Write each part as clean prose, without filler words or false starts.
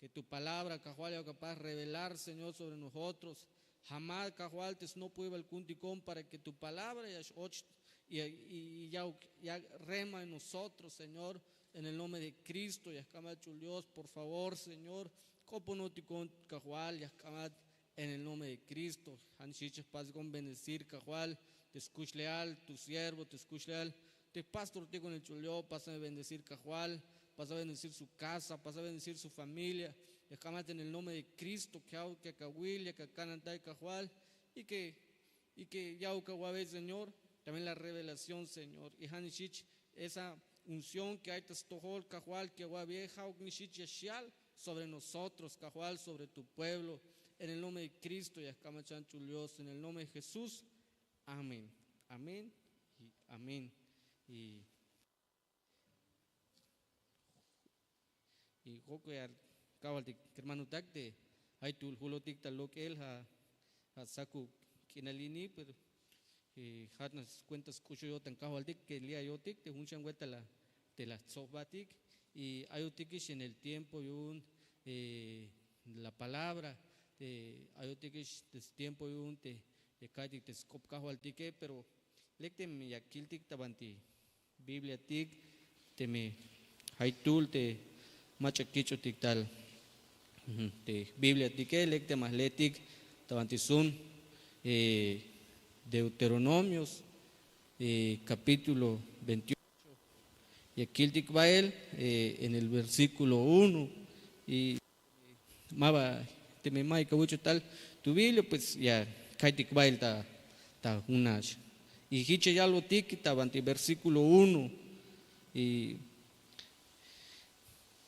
que tu palabra, cajual, ya capaz de revelar, Señor, sobre nosotros. Jamás, cajual, no puede el cunticón para que tu palabra y ya rema en nosotros, Señor, en el nombre de Cristo. Ya Dios, por favor, Señor, coponoticón, cajual, ya en el nombre de Cristo. Hanchiches paz con bendecir, cajual, te escuch leal, tu siervo, te escuch leal. Te pastor te con el chulio, pasa a bendecir cajual, pasa a bendecir su casa, pasa a bendecir su familia. Dejamos en el nombre de Cristo, que acahuilia, que acanantay cajual, y que ya ucahuabe, Señor, también la revelación, Señor. Y hanishich, esa unción que hay tastojol, cajual, que vieja, ugnishich yashial, sobre nosotros, cajual, sobre tu pueblo, en el nombre de Cristo, y acamachan chulios, en el nombre de Jesús. Amén. Amén y amén. Y Joko ya cabal de hermano tacte, hay tu hulotic tal que él ha sacu kinalini, pero hat nas cuentas cucho yo tan cabal de que lia yo tic, te hunchan vuelta de la sobatic, y hay utikish en el tiempo y la palabra, hay utikish des tiempo y te kaitik te scop cabal tique, pero lectem ya kiltik tabanti Biblia tic, te me hay tul te machaquicho tictal de Biblia tique lecte más letic tabantisun Deuteronomios capítulo 28 y aquí el ticbael en el versículo 1 y maba te me mai cabucho tal tu Biblia pues ya kai ticbael ta unash y hiche ya lo tic tabanti versículo 1 y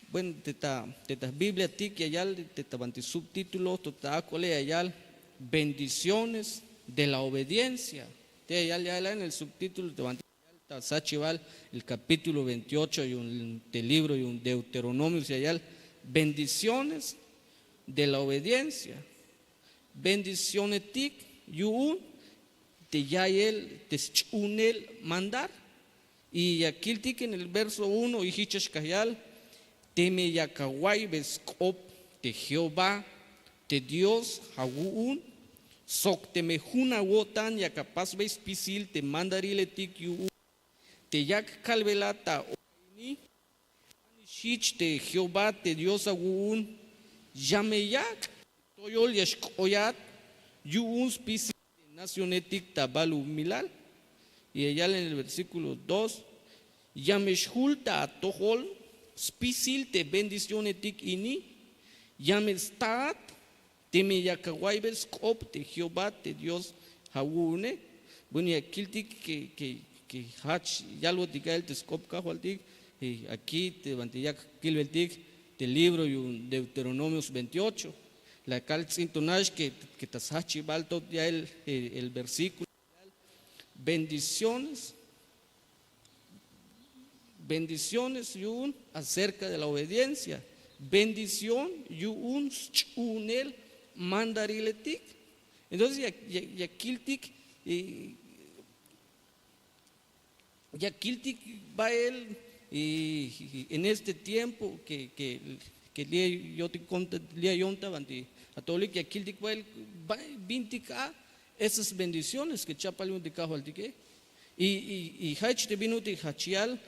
bueno, teta Biblia tic ayal, teta banti subtítulo, tota acole ayal, bendiciones de la obediencia. Te ayal ya en el subtítulo, te banti sachival, el capítulo 28 y un libro y un Deuteronomio, y ayal, bendiciones de la obediencia. Bendiciones tic, yun, te yayel, te unel mandar. Y aquí el tic en el verso 1, y hichas kayal, teme Yahweh Beskop de Jehová, de Dios, Hagun, Sok teme Juna Wotan, Yakapaz Bespisil, te mandarile tik yu, te Yak Calvelata, Oini, Shich de Jehová, de Dios, Hagun, Yameyak, Toyol Yashkoyat, Yun Spisil, Nacionetic Tabalu Milal, y allá en el versículo 2, Yameshulta a Tohol, Spisil te bendiciones tic ini, yamestat, te me yacahuaibes cop de Jehová, de Dios, Hagune. Bueno, y aquí el tic que hach, ya lo diga el tescop cajualtic, y aquí te bantillac kilvel tic, del libro y un Deuteronomios 28, la cal sintonage que tasachi balto ya el versículo, bendiciones yun acerca de la obediencia. Bendición yun chunel mandariletik. Entonces yakiltik va él en este tiempo que yo te conté lia yonta banti atolik yakiltik va él vintica esas bendiciones que chapaliun de cajo al tique y hach te vinuti hachial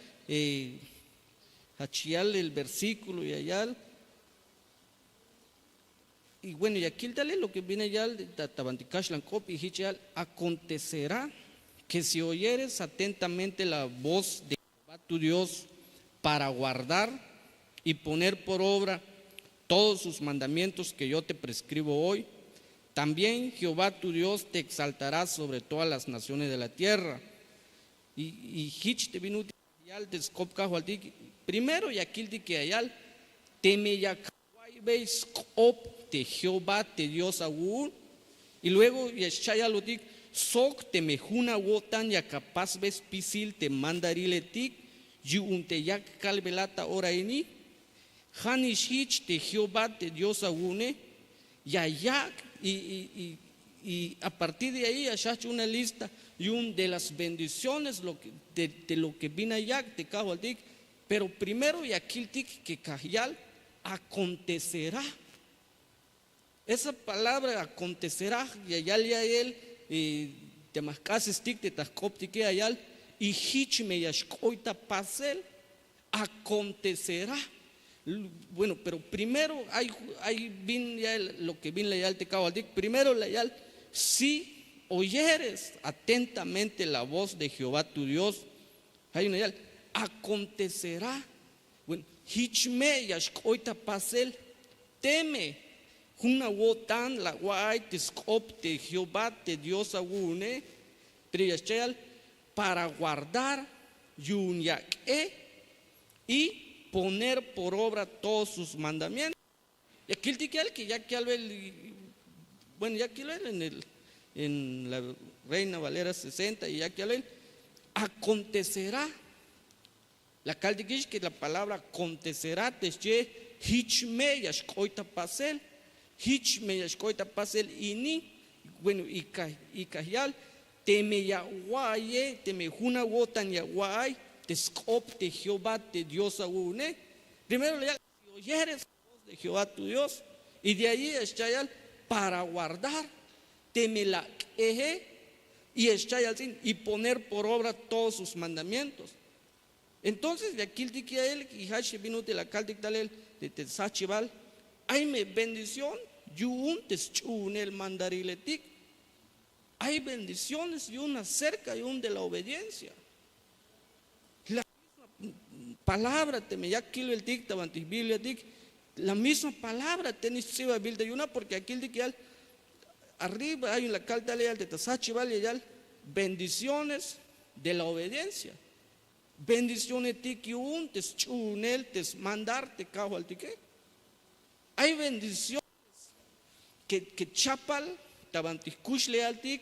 hachial el versículo y allá y bueno y aquí dale lo que viene allá de tabantikash cop y hichial acontecerá que si oyeres atentamente la voz de Jehová tu Dios para guardar y poner por obra todos sus mandamientos que yo te prescribo hoy, también Jehová tu Dios te exaltará sobre todas las naciones de la tierra. Y hich te vino primero y aquí el que ayal teme veis de Jehová te Dios aún y luego yeshaya lo dik sok te mejuna wotan ya capaz ves pisil te mandarile tik yu un te yak calvelata ora ini hanish hich de Jehová te Dios aún ya yak y a partir de ahí ha hecho una lista y de las bendiciones de lo que vino allá te cajo al tic, pero primero y aquí el tic que cajal acontecerá. Esa palabra acontecerá, y allá él, te mascases tic, te tascoptique allá, y hichme yashkoita pasel, acontecerá. Bueno, pero primero hay vin ya lo que vin leyal te cabo al dic. Primero leyal, si oyeres atentamente la voz de Jehová tu Dios, hay una leyal, acontecerá. Bueno, hichme yashkoita pasel, teme. Una wotan la guay te scopte Jehová te Dios agune, para guardar yunyaque y poner por obra todos sus mandamientos. Y aquí el tiquel que ya que al ver, bueno, ya que al ver en la Reina Valera 60, y ya que al ver, acontecerá. La caldiquish que la palabra acontecerá te che hichme yashkoita pasel. Hichme yashkoita pasel ini, bueno, y cayal, teme yahuaye, teme juna wotan yahuay, te scopte Jehová te Dios agune. Primero le si oyeres la voz de Jehová tu Dios, y de ahí echayal para guardar, teme la eje, y echayal sin, y poner por obra todos sus mandamientos. Entonces, de aquí el dique a él, y hache vino de la cal dictalel, de Tesachival, hay bendición, yun teschun el mandariletic. Hay bendiciones y una cerca y un de la obediencia. La misma palabra te me ya kilo el dicta antes Biblia dic. La misma palabra tenis siba Biblia y una porque aquí el dic arriba hay una calta leal de Tasachi vale ya bendiciones de la obediencia. Bendiciones tic y un teschun el tes mandarte cajo al tique. Hay bendiciones que chapal tabantiscush leal tic,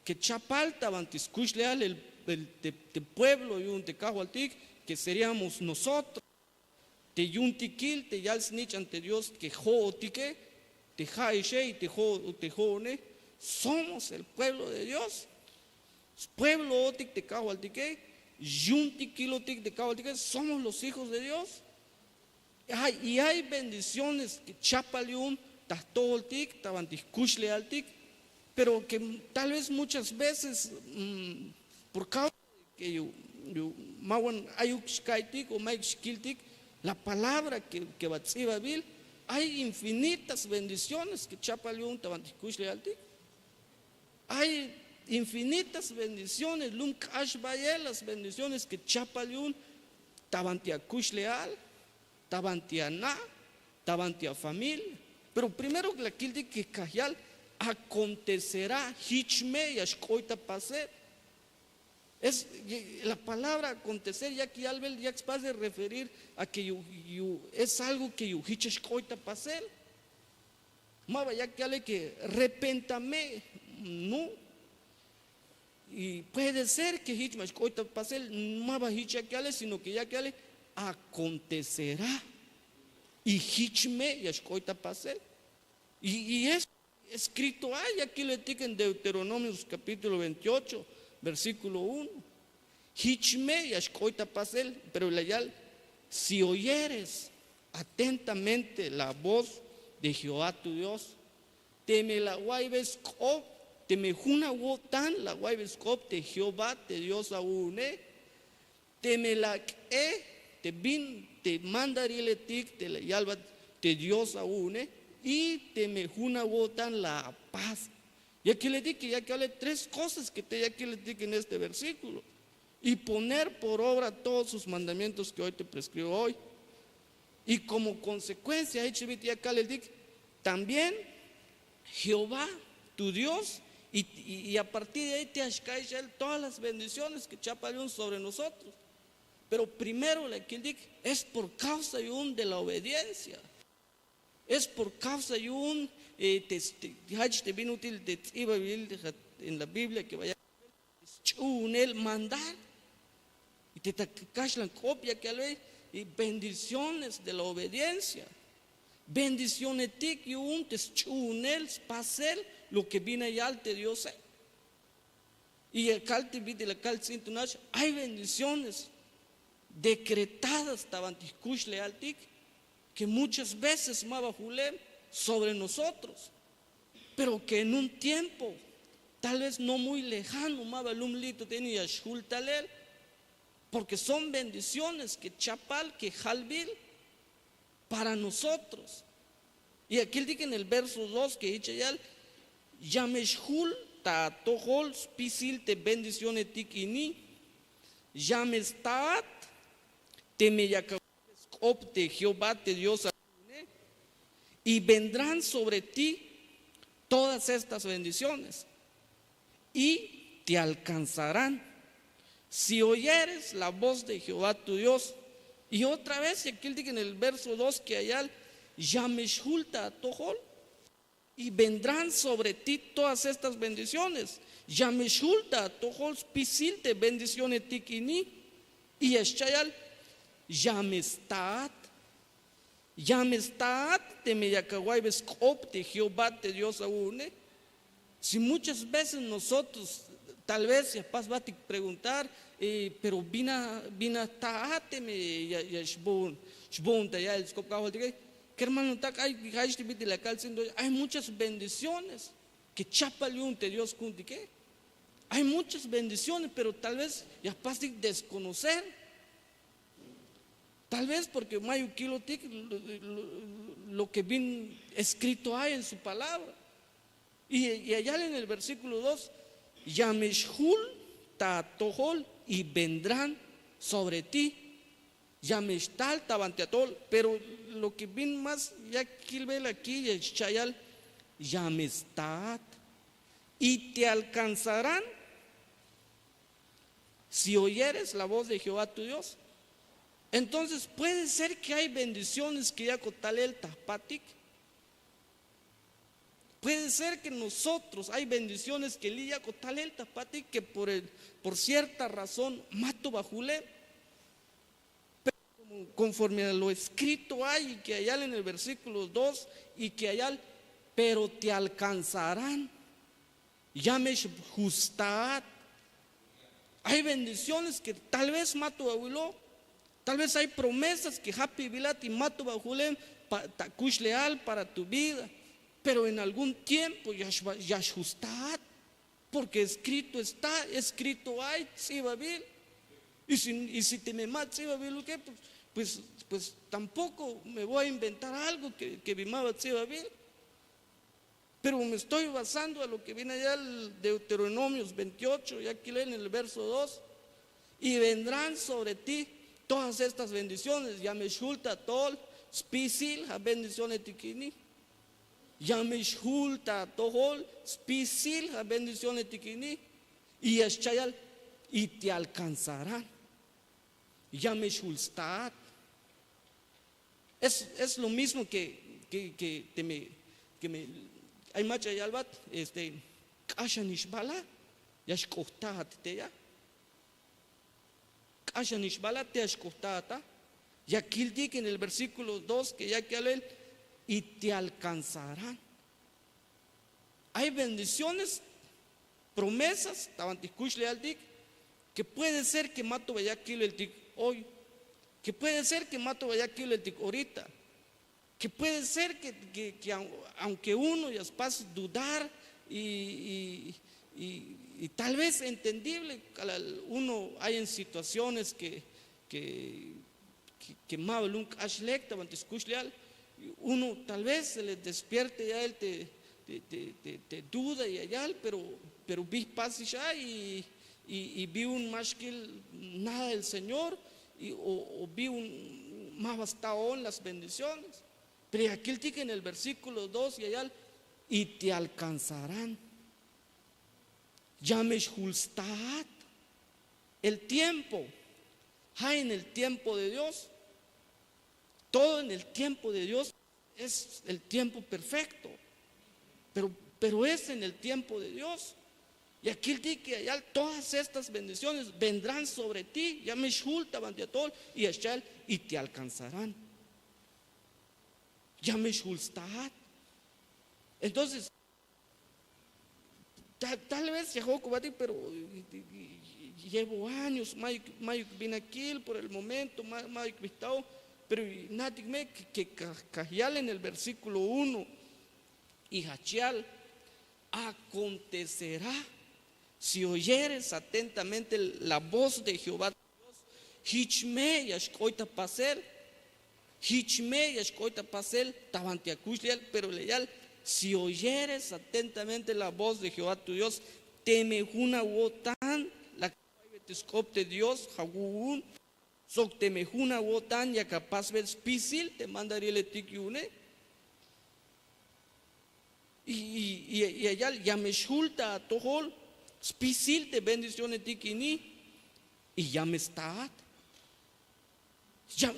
que chapal tabantiscush leal el pueblo y un tecajo al tic, que seríamos nosotros, te yun tiquil, te yal snitch ante Dios, que jo tique, te jaishe y te jone, somos el pueblo de Dios. Pueblo otic te cajo al tique, yun tiquilo tic te cajo al tique, somos los hijos de Dios. Y hay bendiciones que chapaliun, tastoltic, tabantiscuchle altic, pero que tal vez muchas veces por causa de que yo mawan ayuxkaitic o maixkiltic, la palabra que batziba bil, hay infinitas bendiciones que chapaliun, tabantiscuchle altic. Hay infinitas bendiciones, lum kashbayel, las bendiciones que chapaliun, tabantiacuchle al. Tabantianá, tabantia familia. Pero primero que la kildi que cayal acontecerá, hichme yashkoita paser. Es la palabra acontecer, ya que albel ya capaz de referir a que es algo que yo hichashkoita paser. Maba ya que ale que repentame, no. Y puede ser que hichmashkoita paser, maba hicha que ale, sino que ya que ale acontecerá y hichme yashkoita pasel y es escrito hay aquí le tica en Deuteronomio capítulo 28 versículo 1 hichme yashkoita pasel, pero leyal si oyeres atentamente la voz de Jehová tu Dios, teme la guaybescop, teme juna wotan la guaybescop de Jehová te Dios aune, teme la te mandarile tic, te la yalba, te Dios aune, y te mejuna wotan la paz. Y aquí le dije, ya que hable tres cosas que te aquí le dije en este versículo. Y poner por obra todos sus mandamientos que hoy te prescribo hoy. Y como consecuencia, ya acá le dije, también Jehová, tu Dios, y a partir de ahí te ashkai todas las bendiciones que chapalón sobre nosotros. Pero primero es por causa de la obediencia. Es por causa de te vino útil en la Biblia que vaya el mandar. Y te cash la copia que le y bendiciones de la obediencia. Bendiciones tic y un te chunel pasel lo que viene allá te Dios. Y el cal te vide la cal sintunash hay bendiciones decretadas tabantiscuchle altic que muchas veces Mabajulem sobre nosotros, pero que en un tiempo tal vez no muy lejano Mabalumlito tenía Shultalel, porque son bendiciones que Chapal, que Jalbil para nosotros. Y aquí él dice en el verso 2 que dice ya, Yameshul ta tohol spisil te bendiciones tikini, Yamestat te opte Jehová te Dios, y vendrán sobre ti todas estas bendiciones y te alcanzarán si oyeres la voz de Jehová tu Dios. Y otra vez, aquí él dice en el verso 2 que allá Yameshulta tohol, y vendrán sobre ti todas estas bendiciones. Yameshulta tohol spisilte bendiciones tikini, y Eshayal Yamestat te meyacaguaybes opte Jehová te Dios aúne. Si muchas veces nosotros, tal vez, ya paz va a preguntar, pero vina taate me ya shbon ya el scopcajol que hermano tak hay muchas bendiciones que chapaliunte Dios kuntique. Hay muchas bendiciones, pero tal vez ya paz desconocer. Tal vez porque Mayukilotik lo que bien escrito hay en su palabra. Y allá en el versículo 2, Yameshul tatohol, y vendrán sobre ti. Yameshtal tabanteatol, pero lo que bien más, ya kilbel aquí, Chayal, Yamestat, y te alcanzarán si oyeres la voz de Jehová tu Dios. Entonces puede ser que hay bendiciones que ya cotalel tapatic. Puede ser que nosotros hay bendiciones que ya cotalel tapatic, que por cierta razón mato bajule, pero conforme a lo escrito hay, y que allá en el versículo 2, y que allá, pero te alcanzarán. Yamesh justat. Hay bendiciones que tal vez mato bajuló. Tal vez hay promesas que Happy Vilat y Mato Bajulem takush leal para tu vida, pero en algún tiempo ya ajustad, porque escrito hay, sí, Babil. Y si te me matas, Babil, ¿qué? Pues tampoco me voy a inventar algo que vimaba, sí, Babil. Pero me estoy basando a lo que viene allá el Deuteronomios 28, y aquí leen en el verso 2, y vendrán sobre ti todas estas bendiciones. Yameshulta tol spisil ha bendiciones tikini. Yameshulta tohol spisil ha bendiciones tikini. Y Eschayal, y te alcanzarán. Yameshulstat. Es lo mismo que me hay macha yalbat kashanishbala yashkohtat teya. Y aquí él dice en el versículo 2 que ya que él y te alcanzarán. Hay bendiciones, promesas, que puede ser que mato vaya kilo el tic hoy, que puede ser que mato vaya kilo el tic ahorita, que puede ser que aunque uno ya pasa dudar y tal vez entendible, uno hay en situaciones que uno tal vez se le despierte ya él te duda y allá, pero vi paz ya y vi un mashkil nada del Señor o vi un más bastado en las bendiciones. Pero aquí él dice en el versículo 2 y allá, y te alcanzarán. Yamesh Hulstat, el tiempo, hay en el tiempo de Dios, todo en el tiempo de Dios es el tiempo perfecto, pero es en el tiempo de Dios. Y aquí él dice que allá todas estas bendiciones vendrán sobre ti, Yamesh Hulta Bandiatol y Eshal, y te alcanzarán. Yamesh Hulstat. Entonces, tal vez pero llevo años, Mike vino aquí por el momento, Mike Vistao, pero nadie que Cajial en el versículo 1, y Hachial, acontecerá si oyeres atentamente la voz de Jehová Hichme yashkoita pasel, Hichme yashkoita pasel, tabantiakushlial, pero leyal, si oyeres atentamente la voz de Jehová tu Dios, temejuna wotan, la betescopte Dios, jagun, sok temejuna wotan, ya capaz ves pisil, te mandaría el etikyune. Y allá ya me shulta a tohol, pisil te bendición etikini, y ya me está. Ya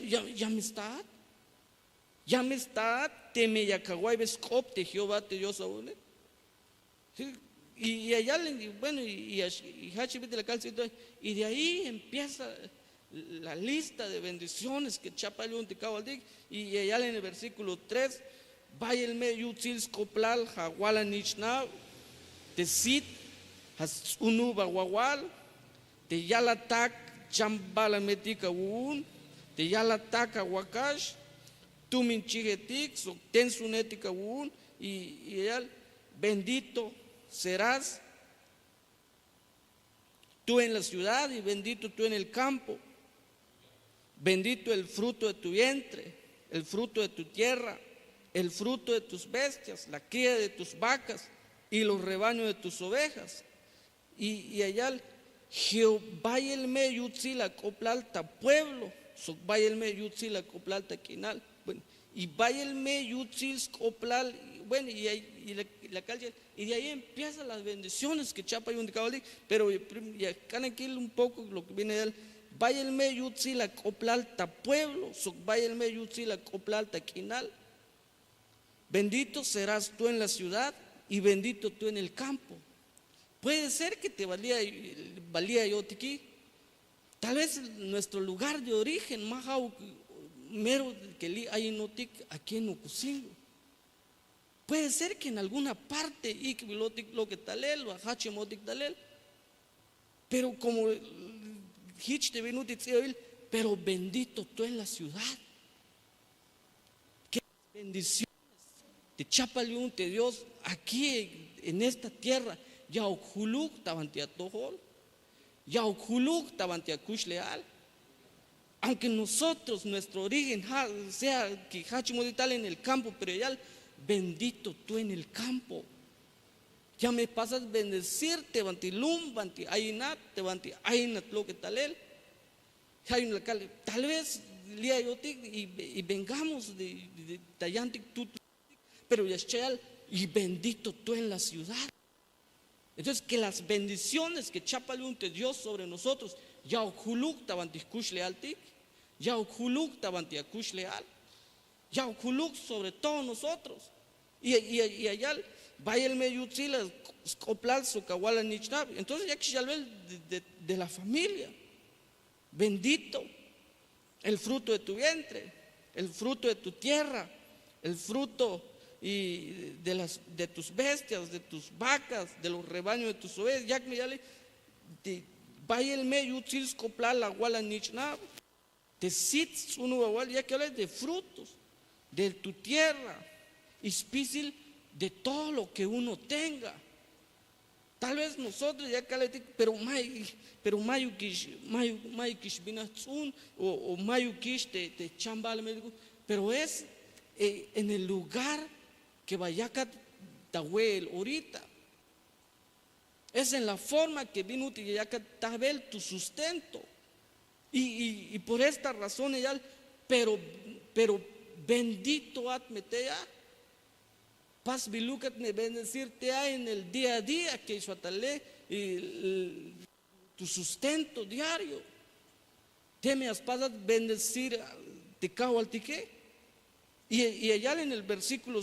me está, teme yacaguay bescop de Jehová te Dios aún. Y allá, bueno, y de la calcita, y de ahí empieza la lista de bendiciones que Chapayun te cabaldic, y allá en el versículo 3, vaya el medio yutzils coplal, jaguala nichna, te sit, has unuba guagual, te yalatak, chambala metica un. Te yala taka wakash, tu minchigetik, so ten sunética un, y él, bendito serás tú en la ciudad y bendito tú en el campo. Bendito el fruto de tu vientre, el fruto de tu tierra, el fruto de tus bestias, la cría de tus vacas y los rebaños de tus ovejas. Y allá, Jehová el medio la coplalta pueblo. So vaya el me yutzil a coplal taquinal, bueno, y vaya el me yutzil coplal, bueno, y la calle, y de ahí empiezan las bendiciones que Chapa y un cabalí, pero ya can aquí un poco lo que viene de él, vaya el me yutzil a coplal ta pueblo, so vaya el me yutzil a coplal taquinal, bendito serás tú en la ciudad y bendito tú en el campo. Puede ser que te valía yo aquí. Tal vez nuestro lugar de origen, más mero que hay notic aquí en Ocosingo. Puede ser que en alguna parte lo que talel, o hachemotic talel, pero como hich te venutit, pero bendito tú en la ciudad. Qué bendiciones de Chapaliún te Dios aquí en esta tierra, ya okuluk tabantiatohol. Yaukuluk tabantiakush leal. Aunque nosotros, nuestro origen sea que hachimodital en el campo, pero ya bendito tú en el campo. Ya me pasas bendecirte, bantilum, banti ainat, te banti ainat lo que tal él. Tal vez y vengamos de tallantic tú, pero ya y bendito tú en la ciudad. Entonces, que las bendiciones que Chapalun te dio sobre nosotros, ya okuluk tabanticush leal tik, ya okuluk tabantiacush leal, ya okuluk sobre todos nosotros. Y allá vaya el meyutzila, coplal su kawala nichnab. Entonces, ya que ya de la familia, bendito el fruto de tu vientre, el fruto de tu tierra, el fruto y de tus bestias, de tus vacas, de los rebaños de tus ovejas, ya que vaya el medio utzils coplar la guala nichnab, te sits uno ya que hablas de frutos, de tu tierra, espícil de todo lo que uno tenga. Tal vez nosotros ya que pero mayu kish binatzun o mayu kish te chambal, pero es en el lugar que Vayacat Tahuel ahorita. Es en la forma que vino Yacat Tabel tu sustento. Y por esta razón, pero bendito atmetea. Paz bilucat me bendecirte en el día a día que hizo atale tu sustento diario. Te me has pasado bendecir te cago al tique. Y allá en el versículo,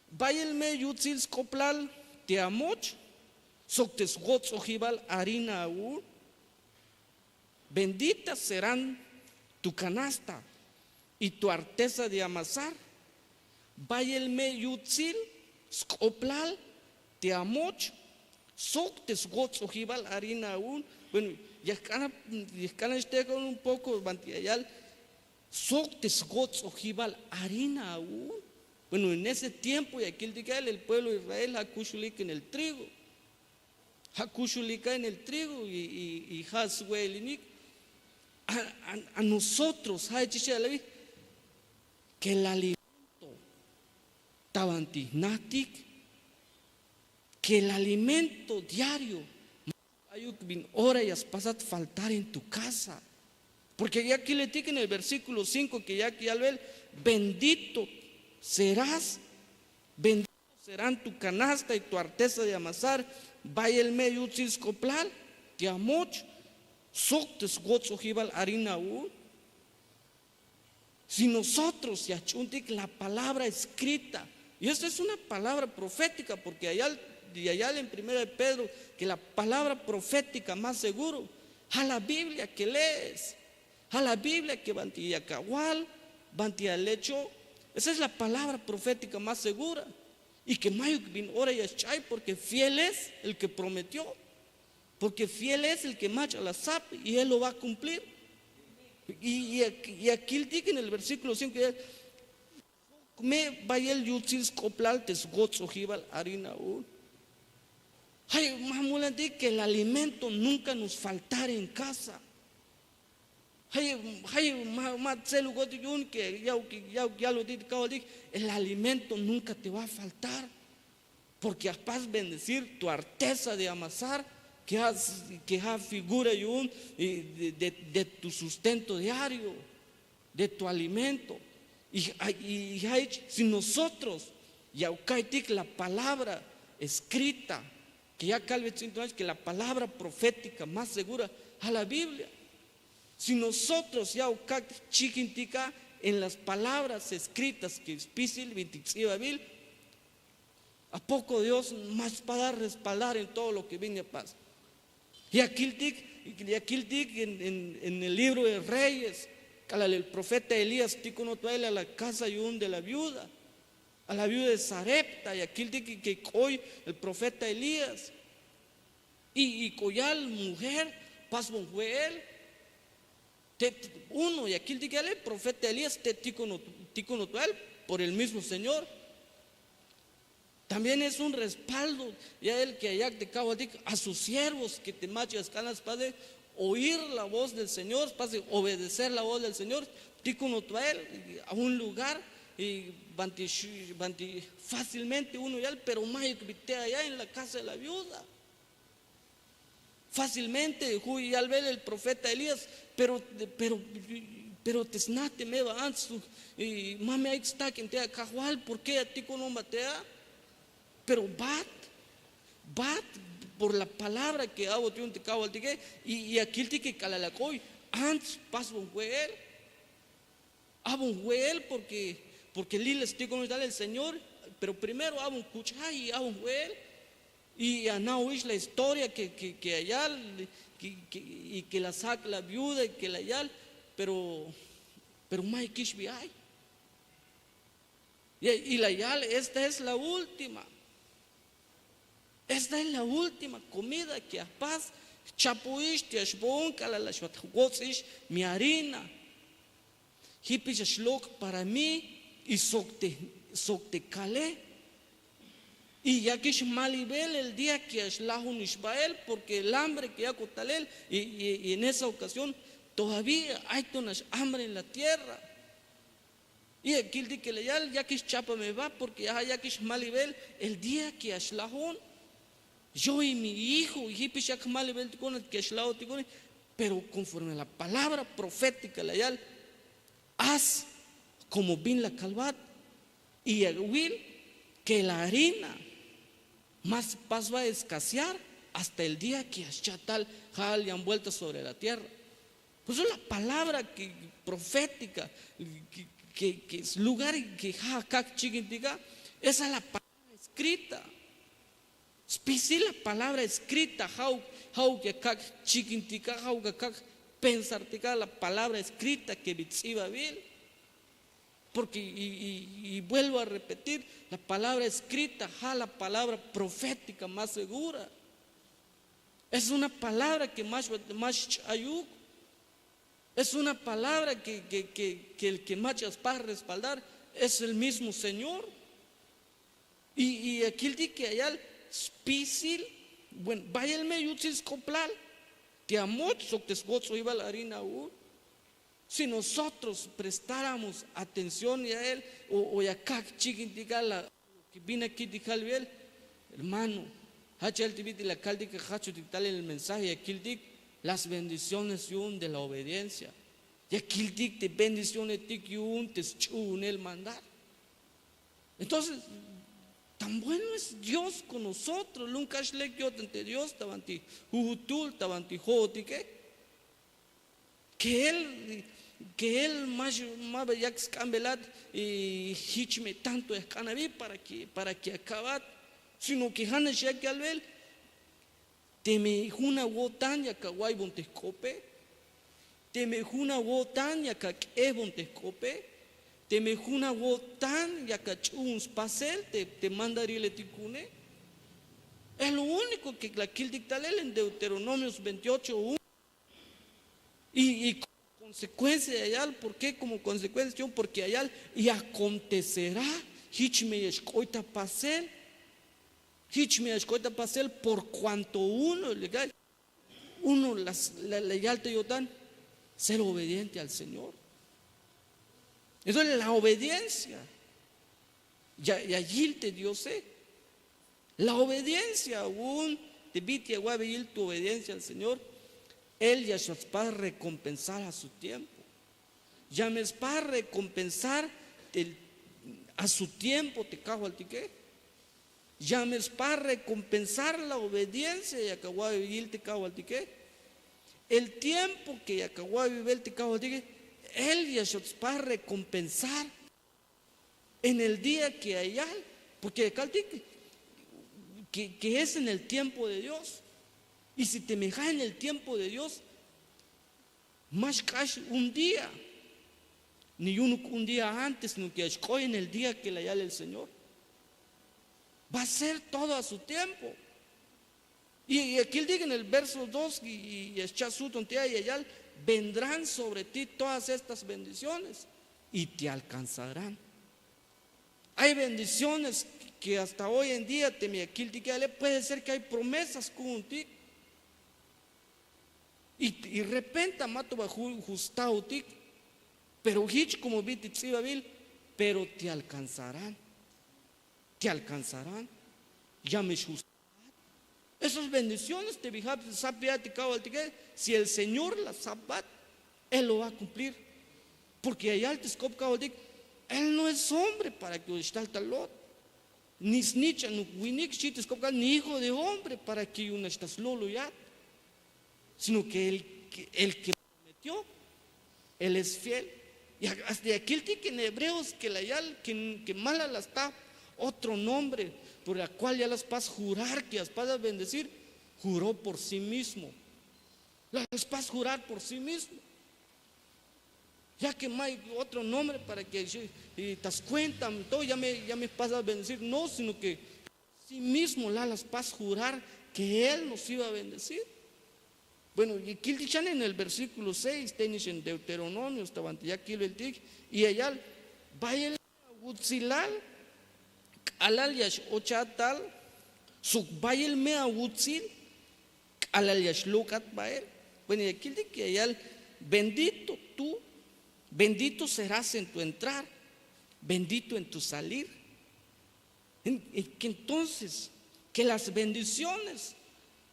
vaya el me yutzils coplal te amoch, soctes gots ojibal harina aún. Benditas serán tu canasta y tu arteza de amasar. Vaya el me yutzil coplal te amoch, soctes gots ojibal harina aún. Bueno, ya escana esté con un poco bantillal. Soctes gots ojibal harina aún. Bueno, en ese tiempo, y aquí el pueblo de Israel hakushulik en el trigo. Hakushulika en el trigo y haswelinik. A nosotros, que el alimento tabantignatic, que el alimento diario, hora y pasat faltar en tu casa. Porque ya aquí le dice en el versículo 5 que ya aquí al ver, bendito serás, bendito serán tu canasta y tu arteza de amasar, vaya el medio utzilscoplal, te amoch, soctes gozo jibal harina u. Si nosotros ya chuntik la palabra escrita, y esto es una palabra profética, porque allá en 1 de Pedro, que la palabra profética más seguro, a la Biblia que lees, a la Biblia que bantilla cagual, bantilla lecho, esa es la palabra profética más segura. Y que Mayuk bin ora y chay, porque fiel es el que prometió, porque fiel es el que macha la sap y él lo va a cumplir. Y aquí dice en el versículo 5 me vaya el yutzis coplal tesgots ojibal harina un. Ay, mamula di que el alimento nunca nos faltara en casa. Que ya lo dije, el alimento nunca te va a faltar, porque has bendecir tu arteza de amasar, que ha figura de tu sustento diario, de tu alimento. Y si nosotros ya la palabra escrita, que ya que la palabra profética más segura a la Biblia. Si nosotros ya chiquintica en las palabras escritas que es pisil vitixibabil, a poco Dios más para respaldar en todo lo que viene a paz. Y aquí en el libro de Reyes, el profeta Elías tico no trae a la casa de la viuda, a la viuda de Sarepta, y aquí que hoy el profeta Elías y coyal mujer pas bonjuel. Uno, y aquí el profeta Elías tico no por el mismo Señor. También es un respaldo, ya el que allá te cago a sus siervos que te machas canas para oír la voz del Señor, para obedecer la voz del Señor, tico no a un lugar y fácilmente uno ya, pero más que allá en la casa de la viuda. Fácilmente, y al ver el profeta Elías, pero tesnate me va antes, y mame ahí está quien te cajual, ¿por qué a ti con un batea? Pero bat por la palabra que hago tío te cago al tique, y aquí el tique calalacoy, antes paso un huel, hago un huel porque Lila estoy con el Señor, pero primero hago un cuchay y hago un huel. Y a Nauish la historia que allá y que la saca la viuda y que la yal, pero mai kishbi hay. Y la yal, esta es la última. Esta es la última comida que a paz chapuish tiashbon kala la shwatgotsish mi harina. Hipish shlok para mí y sokte kale. Y ya que Malibel el día que Ashlahun Ishbael, porque el hambre que ya cotalel, y en esa ocasión todavía hay hambre en la tierra. Y aquí el día que le ya que Chapa me va, porque ya que Malibel el día que Ashlahun, yo y mi hijo, y Hipish Malibel que Ashlahun, pero conforme a la palabra profética, la yal, haz como bin la calvat, y el will que la harina más paz va a escasear hasta el día que Aschatal Jal han vuelto sobre la tierra. Pues es la palabra profética que es lugar que Hakak chiquintica, esa es la palabra escrita. Especial la palabra escrita, how que Kak chiquintica, how que Kak pensartica, la palabra escrita que Bitsiba vil. Porque, y vuelvo a repetir, la palabra escrita, la palabra profética más segura. Es una palabra que más ayuda. Es una palabra que el que machas para respaldar es el mismo Señor. Y aquí el di que allá spisil, bueno, vaya el medio coplar, te amot so te esgozo iba la harina. Si nosotros prestáramos atención a él, o ya chiquintigal, que viene aquí dical él, hermano, hachel tibiti la caldi que hacho dictale el mensaje, aquí el dic las bendiciones de la obediencia. Y aquí el dic de bendiciones tic yun te chun el mandar. Entonces, tan bueno es Dios con nosotros. Nunca le yo ante Dios tabanti hutul tabanti joti que él más ya cambelat y hichme tanto es canaví para que acabat, sino que hanes ya que al ver te me una wotan ya kawai bontescope, te me una wotan ya que es bontescope, te me una wotan ya que uns pasel te mandaría le ticune. Es lo único que la quil dictalel en Deuteronomios 28:1 y consecuencia de allá, ¿por qué como consecuencia? Porque allá y acontecerá hichme escoita pasel por cuanto uno legal, uno la legal te yotan ser obediente al Señor. Eso es la obediencia. Y allí te dio sé. La obediencia aún te vite a tu obediencia al Señor. Él ya es para recompensar a su tiempo. Ya me es para recompensar a su tiempo te cago al tique. Ya me es para recompensar la obediencia y acabó a vivir te cago al tique. El tiempo que acabó a vivir te cago al tique, Él ya es para recompensar en el día que hay, porque que es en el tiempo de Dios. Y si te me en el tiempo de Dios, más cash un día, ni un día antes, sino que escoge en el día que le haya el Señor. Va a ser todo a su tiempo. Y aquí él dice en el verso 2, y su tontería y allá, vendrán sobre ti todas estas bendiciones y te alcanzarán. Hay bendiciones que hasta hoy en día te me aquí puede ser que hay promesas contigo. Y de repente mato bajo justado tic, pero hich como viti tsibabil, pero te alcanzarán, ya me justarán. Esas bendiciones te vijas, si el Señor las sabat, Él lo va a cumplir, porque allá te scop Él no es hombre para que está el talot, ni snitcha, ni hijo de hombre para que uno estás lolo ya. Sino que el que prometió, Él es fiel. Y hasta aquí el tique en Hebreos que mala la está otro nombre por el cual ya las vas jurar que las vas a bendecir, juró por sí mismo. Las vas jurar por sí mismo. Ya que no hay otro nombre para que te das cuenta, todo ya me vas a bendecir. No, sino que sí mismo las vas a jurar que Él nos iba a bendecir. Bueno, y aquí dicen en el versículo 6, tenis en Deuteronomio, estaban ya aquí el tic, y allá, vaya el utzilal, alal yash ochatal, suk vaya el mea utzil, alal yash lukat baer. Bueno, y aquí dice que allá, bendito tú, bendito serás en tu entrar, bendito en tu salir. Que entonces, que las bendiciones,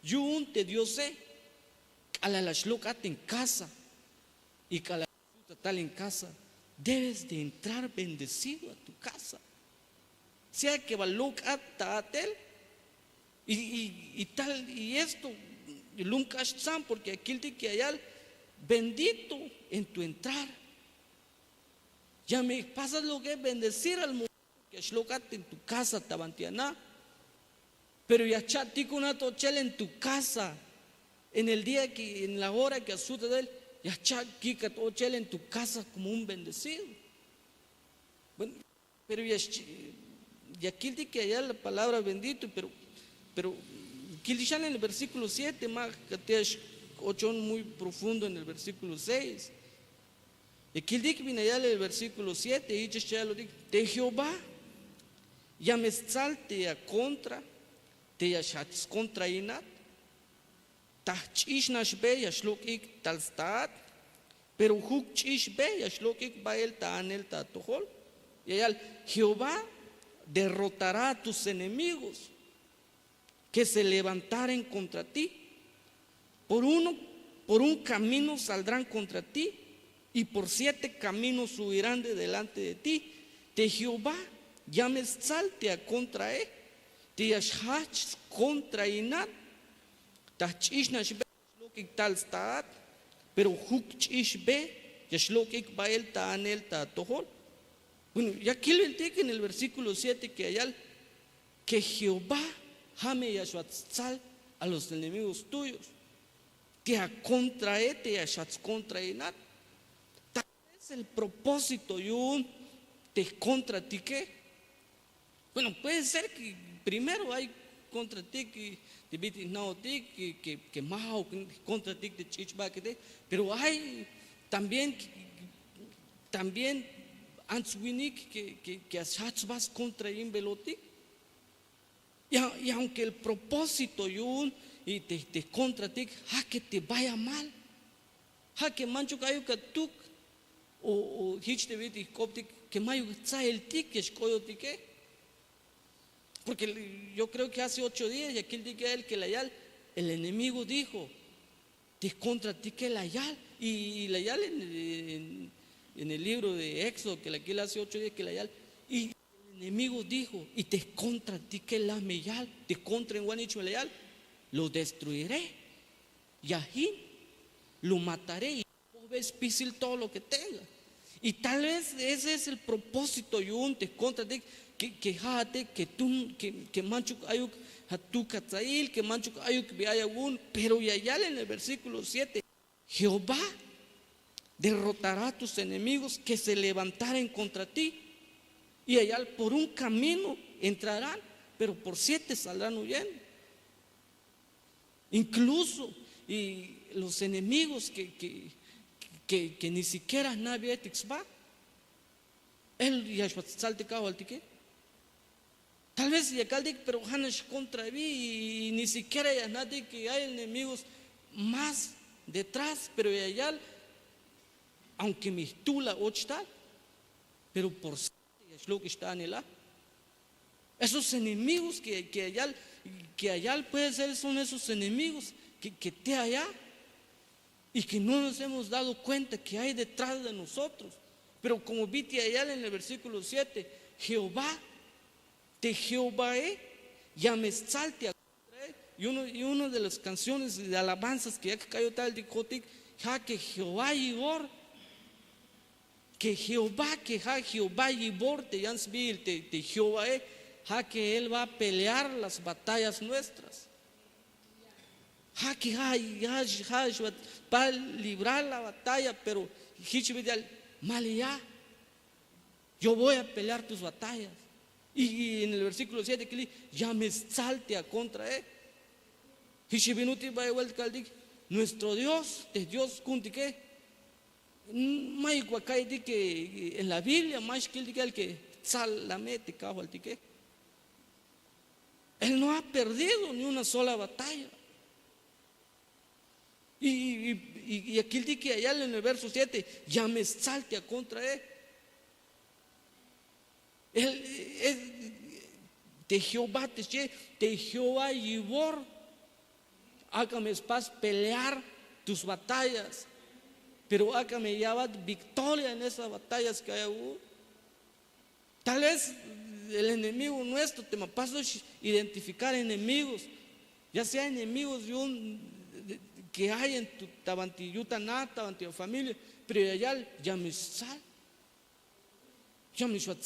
yun te dio sé. A la lashlukat en casa y a la tal en casa, debes de entrar bendecido a tu casa. Sea que balukat tatel y tal, y esto, porque aquí el que allá, bendito en tu entrar. Ya me pasas lo que es bendecir al mundo que shlukat en tu casa, tabantiana, pero ya chatico una tochela en tu casa. En el día en la hora que asusta de él, ya chaquica todo chela en tu casa como un bendecido. Bueno, pero ya aquí dice que allá la palabra bendito, pero aquí dice en el versículo 7, más que te 8 muy profundo en el versículo 6, Y aquí viene allá el versículo 7, y ya lo dice, de Jehová, ya me salte a contra, te ya shats contra inat, tachis nash be ya shlok ik talstat, pero huk chish be ya shlok ik bael ta anel ta tohol. Y allá Jehová derrotará a tus enemigos que se levantaren contra ti. Por un camino saldrán contra ti, y por 7 caminos subirán de delante de ti. De Jehová ya me salte a contra él, te yashach contra inat, tachish nash be yashlokik tal staat, pero huk chish be yashlokik bael ta anel ta tohol. Bueno, ya aquí lo indica en el versículo 7 que allá que Jehová jame yashuatzal a los enemigos tuyos, te acontrae, te yashatz contra inat. Tal vez el propósito yun te contra ti que, bueno, puede ser que primero hay contra ti que te viti no ti que mao contra ti de chichba que, pero hay también Answinik que ashatz vas contra Invelotik. Y aunque el propósito yun y te contra ti, que te vaya mal, que mancho cayo que tú o hich te viti coptic que mayo el tic que escoyo tique. Porque yo creo que hace 8 días y aquí dice él que el enemigo dijo te contra ti que la yal, y la yal en el libro de Éxodo, que aquí hace 8 días que la yal, y el enemigo dijo, y te contra ti que la meyal, te contra en Guanicho la yal, lo destruiré, y ahí lo mataré, y es difícil todo lo que tenga. Y tal vez ese es el propósito, yun te contra ti, que manchuk ayuk hatu katzail, que manchuk ayuk beayagun, pero y allá en el versículo 7, Jehová derrotará a tus enemigos que se levantaren contra ti, y allá por un camino entrarán, pero por 7 saldrán huyendo. Incluso y los enemigos que ni siquiera nadie va, él ya salte cao al tique. Tal vez ya caldic, pero Hanash contra mí, y ni siquiera ya nadie que hay enemigos más detrás, pero allá aunque mi tula ochtal, pero por es lo que está en el esos enemigos que allá puede ser, son esos enemigos que te allá y que no nos hemos dado cuenta que hay detrás de nosotros. Pero como viste allá en el versículo 7, Jehová, de Jehová ya me salte a y una de las canciones de alabanzas que ya que cayó tal de Cotic, que Jehová Igor, que Jehová Igor te yansbil te Jehová que él va a pelear las batallas nuestras, que va a librar la batalla, pero mal ya, yo voy a pelear tus batallas. Y en el versículo 7 que ya me salte a contra él. Nuestro Dios, de Dios kuntique, que en la Biblia más que el que salamete cajo al tique. Él no ha perdido ni una sola batalla. Y aquí el que allá en el verso 7, ya me salte a contra él. De Jehová de Jehová Yibor, hágame paz pelear tus batallas, pero hágame llevar victoria en esas batallas que hay. Tal vez el enemigo nuestro te me paso identificar enemigos, ya sea enemigos que hay en tu tabantiyutanata, en tu familia, pero allá ya me sal, ya me sal.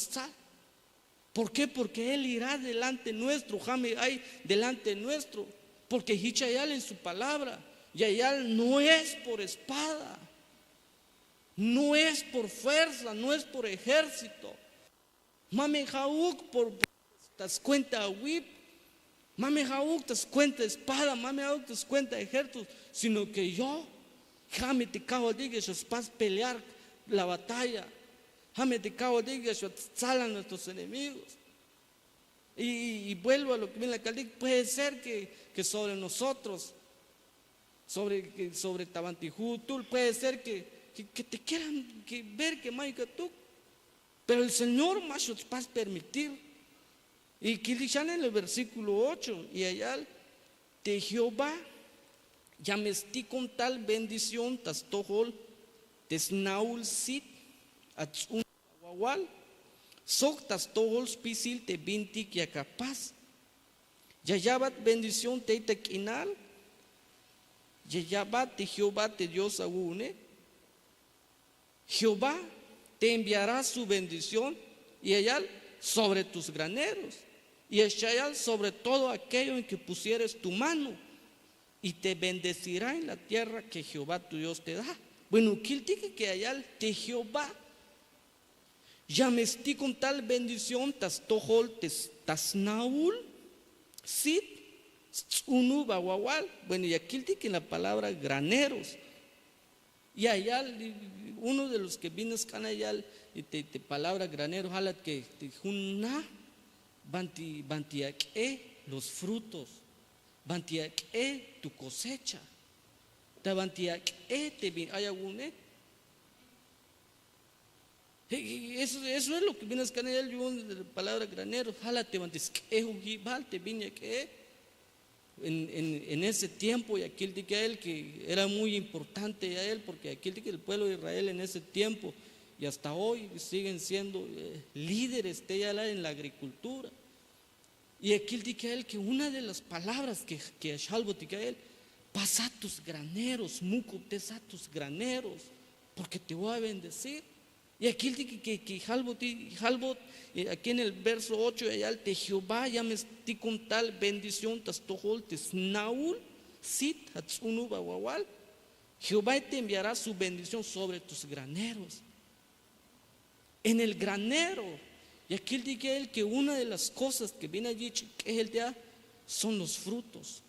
¿Por qué? Porque Él irá delante nuestro, Jame hay delante nuestro, porque Hichayal en su palabra, Yayal no es por espada, no es por fuerza, no es por ejército. Mame Jauk por tas cuenta whip, Mame Jauk tas cuenta espada, Mame Jauk tas cuenta ejército, sino que yo, Jame te cago de que paz pelear la batalla. Jame te cago de que salan nuestros enemigos. Y vuelvo a lo que viene la caldic, puede ser que sobre nosotros, sobre Tabantijutul, puede ser que te quieran ver que maica tú, pero el Señor más os va a permitir. Y que dicen en el versículo 8, y allá de Jehová, ya me estoy con tal bendición, tas tohol, desnaul sit, un guawal, sok tas tohol spisil te binti que capaz, ya yabat bendición te tequinal, ya yabat de Jehová te Dios agune, Jehová te enviará su bendición y allá sobre tus graneros y allá sobre todo aquello en que pusieres tu mano y te bendecirá en la tierra que Jehová tu Dios te da. Bueno, que allá de Jehová ya me estoy con tal bendición tas tohol tas naul sit unu baguawal. Bueno, y aquí que en la palabra graneros. Y allá uno de los que vino allá te palabra granero jala que te junna bantiaque los frutos, bantiaque tu cosecha, te bantiaque te vin hay alguna. Eso es lo que viene allá la palabra granero jala te bantiaque ujibal te viñaque. En ese tiempo, y aquel de que él que era muy importante a él, porque aquel de que el pueblo de Israel en ese tiempo y hasta hoy siguen siendo líderes en la agricultura. Y aquel de que él que una de las palabras que Shalbo de que él pasa tus graneros, mucutesa tus graneros, porque te voy a bendecir. Y aquí que Jalbot, aquí en el verso 8, allá te Jehová ya me estoy con tal bendición, tas tohol, tes naul, sit, hatsunu bawawal. Jehová te enviará su bendición sobre tus graneros. En el granero, y aquí dice él que una de las cosas que viene allí, que es el día, son los frutos.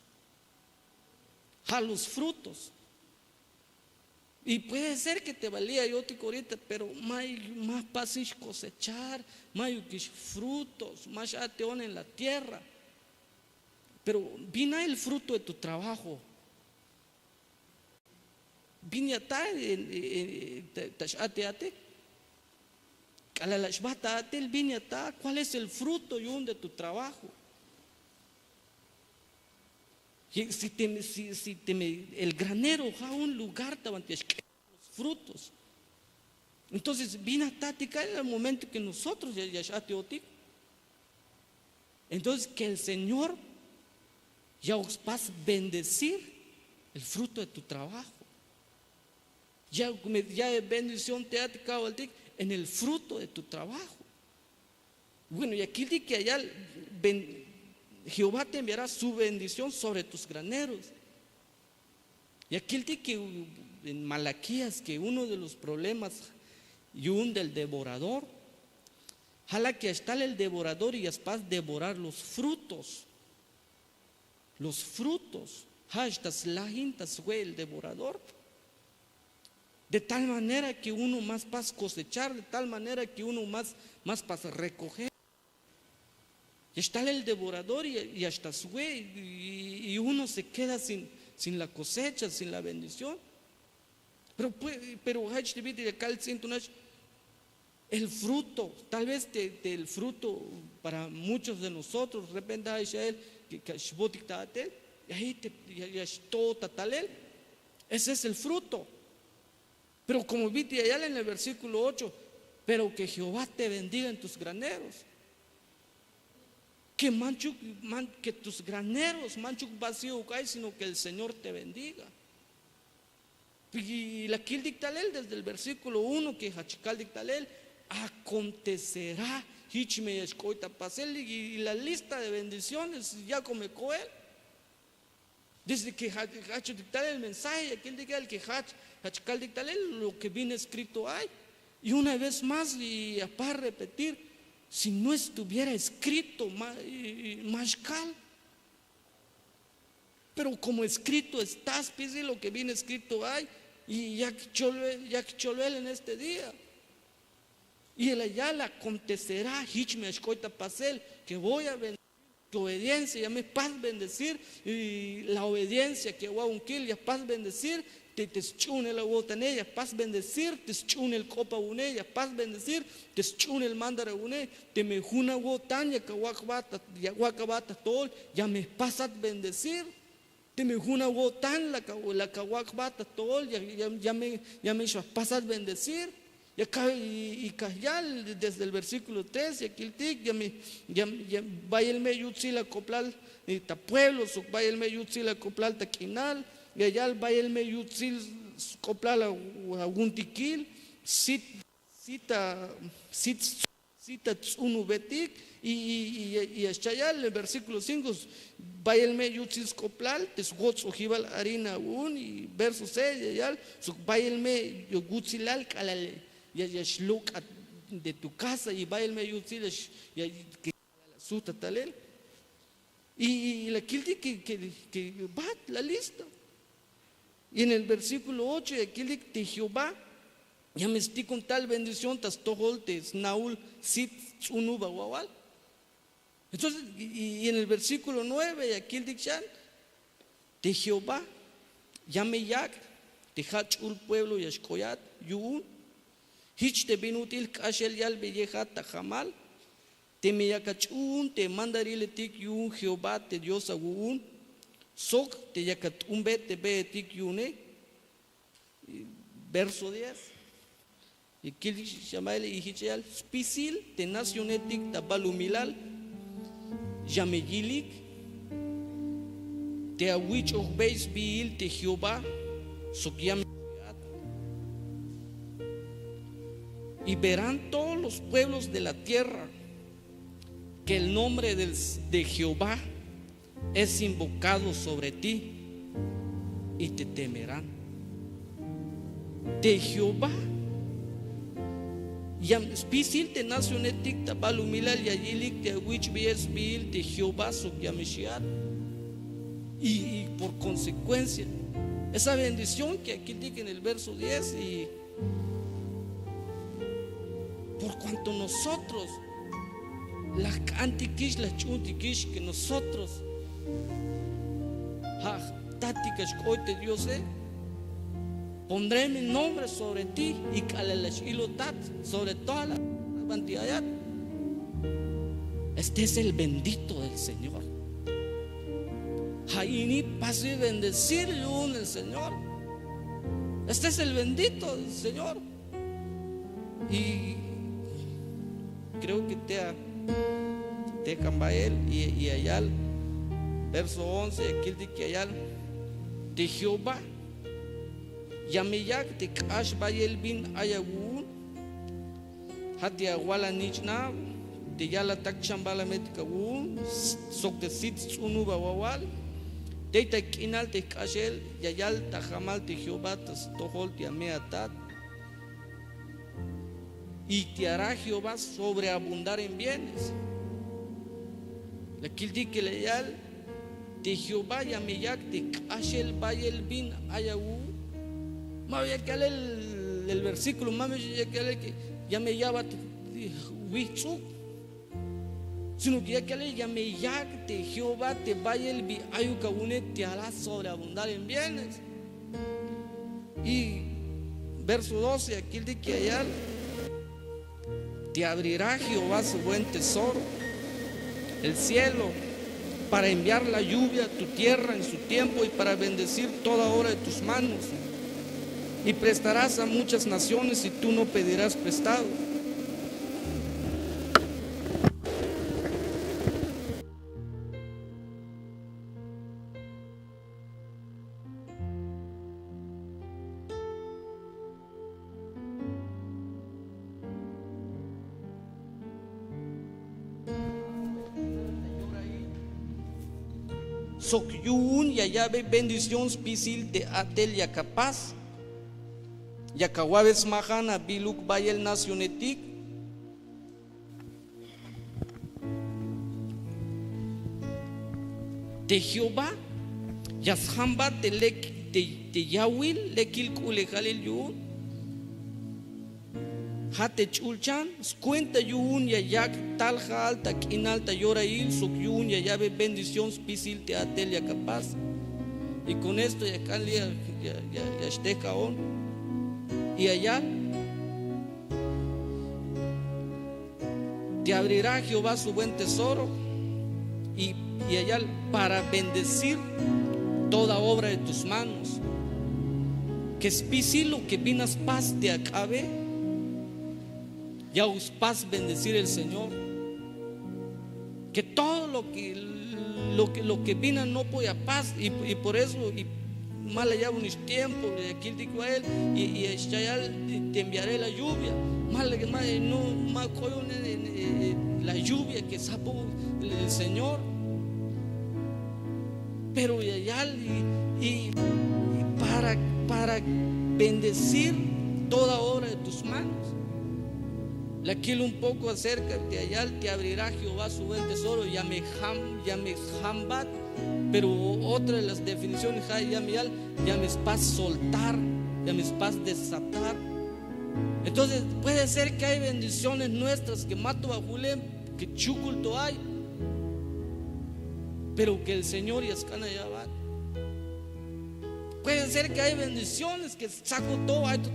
Los frutos. Y puede ser que te valía yo te ahorita, pero más pasis cosechar, más frutos, más ateón en la tierra. Pero vina el fruto de tu trabajo. Vina ate. ¿Cuál es el fruto de tu trabajo? El granero a un lugar los frutos. Entonces vino a tática en el momento que nosotros ya te. Entonces que el Señor ya os va a bendecir el fruto de tu trabajo. Ya bendición te ha tocado en el fruto de tu trabajo. Bueno, y aquí dice que allá Jehová te enviará su bendición sobre tus graneros. Y aquí dice que en Malaquías que uno de los problemas del devorador, jala que está el devorador y es para devorar los frutos. Los frutos. Estas lajintas fue el devorador. De tal manera que uno más pasa cosechar, de tal manera que uno más pasa recoger. Y está el devorador y hasta su y uno se queda sin la cosecha, sin la bendición. Pero el fruto, tal vez el fruto para muchos de nosotros, de repente hay que ese es el fruto. Pero como viste allá en el versículo 8, pero que Jehová te bendiga en tus graneros. Que tus graneros manchuk vacío cae, sino que el Señor te bendiga. Y la Kil dictalel desde el versículo 1 que Hachikal dictalel acontecerá y la lista de bendiciones ya comenzó él. Desde que Hach dictalel el mensaje, aquí diga el que Hachikal dictalel lo que viene escrito hay. Y una vez más, y para repetir, si no estuviera escrito más cal, pero como escrito estás, pide lo que viene escrito hay, y ya que choluel en este día. Y el allá le acontecerá, hichme escoita pasel, que voy a bendecir tu obediencia, ya me paz bendecir, y la obediencia que voy a unquil, ya paz bendecir, te chune la botanella, paz bendecir, te chune el copa unella, paz bendecir, te chune el mandara une, te me juna botan, ya guacabata tol, ya me pasat bendecir. Te me juna botan la caguacbata tol, ya me pasat bendecir. Y acá y desde el versículo 3, y aquí el tic, ya vaya el meyutzi la coplal ta pueblo, vaya el meyutzi la coplal ta quinal, y allá vaya el meyutzi coplal a un tiquil, cita unu betic, y hasta allá el versículo 5, vaya el meyutzi coplal, tesgots ojibal harina un, y verso 6, y allá vaya el meyutzilal calale. Ya shluk de tu casa y va el medio ya que suta talel y la kilti que va la lista. Y en el versículo 8 y aquí de Jehová ya me estoy con tal bendición tas tohol tes naul sit unuba wawal. Entonces y en el versículo 9 y aquí el dichan de Jehová ya me yak te hachul pueblo y escoyat yun hich te binutil kashel yal belleja tajamal, te meyakachun, te mandarile tik yun Jehová te Dios agun, sok te yakat un te be tik yune, verso 10. Y kil shamaile y hichel, spisil te nacionetik tabalumilal, yameyilik, te awich of beis bil te Jehová, sok yam. Y verán todos los pueblos de la tierra que el nombre de Jehová es invocado sobre ti y te temerán. De Jehová. Spisil te nacionetik tabalumilal yayilik te wich bies bil de Jehová sokyamishiat. Y por consecuencia, esa bendición que aquí dice en el verso 10 y por cuanto nosotros, la antiquish, la chuntiquish, que nosotros, táticas hoy te Dios, pondré mi nombre sobre ti y calelash ilotat sobre toda la cantidad. Este es el bendito del Señor. Jaini pase bendecir el Señor. Este es el bendito del Señor. Y creo que te cambael y allá verso 11 aquí dice que allá de Jehová yameyak te kash bayel bin ayagun hati awala nichna te yala tak chambala metkagun sok de sit unu bawal te kinal te kashel yayal tajamal te Jehová tas tohol te ameatat. Y te hará Jehová sobreabundar en bienes. La kildi que leyal de Jehová yameyak de kashel bayel bin ayagu. Más ya que el versículo, más ya que yameyaba wichu. Sino que ya que yameyak de Jehová te bayel bi ayukawune te hará sobreabundar en bienes. Y verso 12 aquí dice que allá te abrirá Jehová su buen tesoro, el cielo, para enviar la lluvia a tu tierra en su tiempo y para bendecir toda obra de tus manos. Y prestarás a muchas naciones y tú no pedirás prestado. Sokyun y allá ve bendición spisil de atel ya capaz. Yakawabes mahana biluk bayel nacionetik. De Jehová, Yashamba telek te yawil le kilkule jalil yun hate chulchan cuenta yun ya yak talja alta kinalta yora il suk yun ya llave bendición pisil te atel ya capaz. Y con esto ya cali ya esté caón y allá te abrirá Jehová su buen tesoro y allá para bendecir toda obra de tus manos, que es pisilo que vinas paz te acabe, ya os paz bendecir el Señor, que todo lo que vino no puede paz y por eso y mal allá unos tiempos aquí digo a él y te enviaré la lluvia mal la lluvia que sapo el Señor, pero allá y para bendecir toda obra de tus manos. Le quiero un poco acerca de allá, te abrirá Jehová su buen tesoro, llame hambat, pero otra de las definiciones llame paz soltar, llame paz desatar. Entonces puede ser que hay bendiciones nuestras que mato bajulem, que chuculto hay, pero que el Señor y escana ya va. Puede ser que hay bendiciones que saco todo, hay tu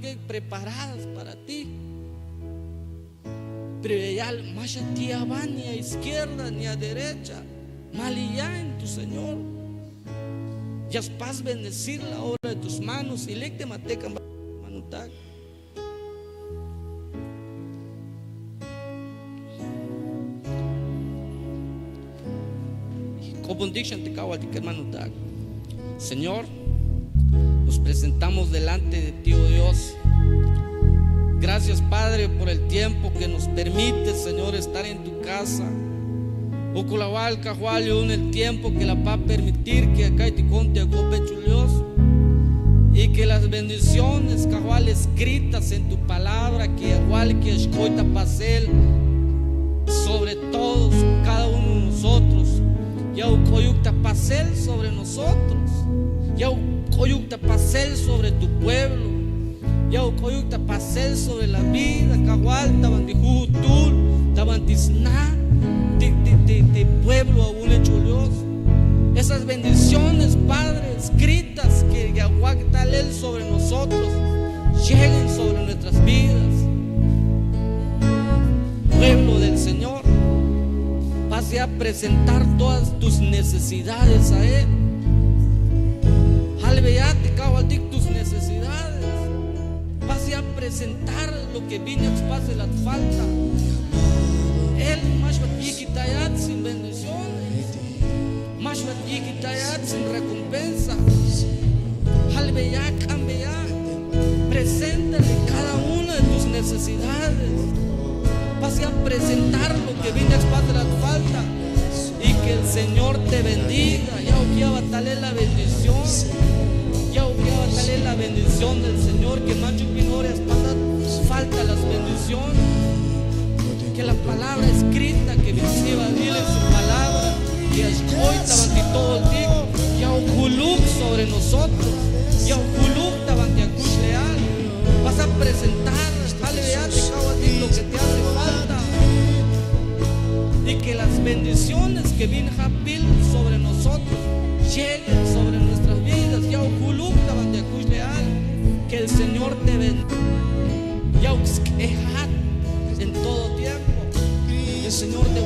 que preparadas para ti. Pero ya más a ti va ni a izquierda ni a derecha, mal y ya en tu Señor. Ya es paz bendecir la obra de tus manos y lecte mateca manutag. Señor, nos presentamos delante de ti, oh Dios. Gracias, Padre, por el tiempo que nos permite, Señor, estar en tu casa. Oculawal, Cajualio, el tiempo que la va a permitir que acá te conte a Dios. Y que las bendiciones, Cajual, escritas en tu palabra, que igual que escoita pasel sobre todos, cada uno de nosotros. Ya coyucta pasel sobre nosotros. Ya coyucta pasel sobre tu pueblo. Ya coyucta pasel sobre la vida, Cajual, tabandijutul, tabantisna, de pueblo aún hecho Dios. Esas bendiciones, Padre, escritas que Yahuwah tal él sobre nosotros, lleguen sobre nuestras vidas. Pueblo del Señor, pase a presentar todas tus necesidades a Él. Alveate, Cajualtic, tus necesidades. Pase a presentar lo que vine a pase la falta. Él más va sin bendiciones, más va sin recompensa. Alveya, cambia, preséntale cada una de tus necesidades. Pase a presentar lo que vine a pase la falta y que el Señor te bendiga. Ya batale la bendición. Ya batale la bendición del Señor, que más pinores falta las bendiciones. Que la palabra escrita que venciba Él en su palabra y escoita banti todo el día, ya oculuk sobre nosotros, ya oculuk tabanti acush leal. Vas a presentar, lo que te hace falta, y que las bendiciones que vienen a pil sobre nosotros lleguen sobre nuestras vidas. Ya oculuk tabanti acush leal, que el Señor te bendiga. Ya en todo tiempo, el Señor te